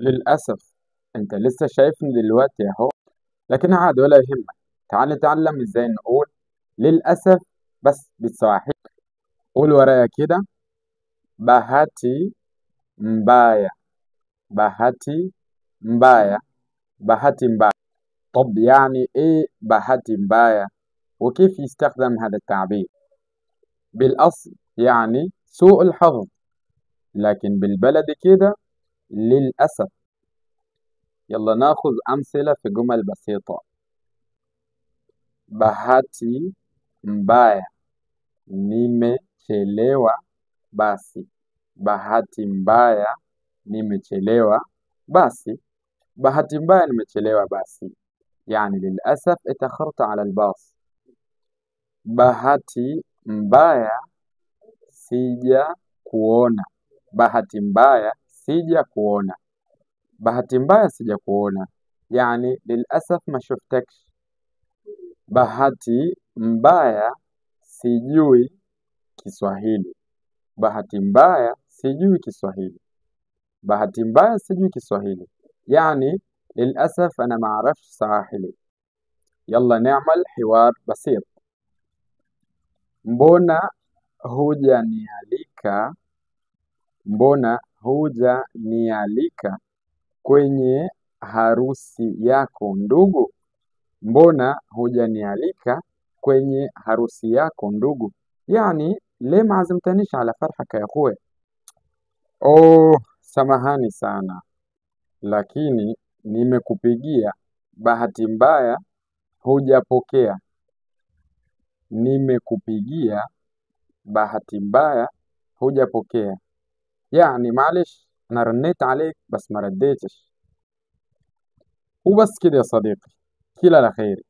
للأسف أنت لسه شايفني دلوقتي أهو، لكن عاد ولا يهمك. تعال نتعلم إزاي نقول للأسف بس بالسواحili. قول ورايا كده: bahati mbaya. bahati mbaya. bahati mbaya. طب يعني إيه bahati mbaya؟ وكيف يستخدم هذا التعبير؟ بالأصل يعني سوء الحظ، لكن بالبلدي كده للأسف. يلا ناخذ أمثلة في جمل بسيطة. bahati mbaya, nimechelewa basi. bahati mbaya, nimechelewa basi. bahati mbaya nimechelewa basi يعني للأسف اتأخرت على الباص. bahati mbaya sija kuona. bahati mbaya sija kuona. bahati mbaya sija kuona يعني للأسف ما شفتكش. bahati mbaya sijui Kiswahili. bahati mbaya sijui Kiswahili. bahati mbaya sijui Kiswahili يعني للأسف أنا ما أعرفش سواحلي. يلا نعمل حوار بسيط. mbona hujanialika mbona hujanialika kwenye harusi yako ndugu? mbona hujanialika kwenye harusi yako ndugu يعني ليه ما عزمتنيش على فرحك يا اخويا؟ Oh, samahani sana, lakini nimekupigia, bahati mbaya hujapokea. nimekupigia, bahati mbaya hujapokea يعني معلش أنا رنيت عليك بس ما رديتش. وبس كده يا صديقي، كلا على خير.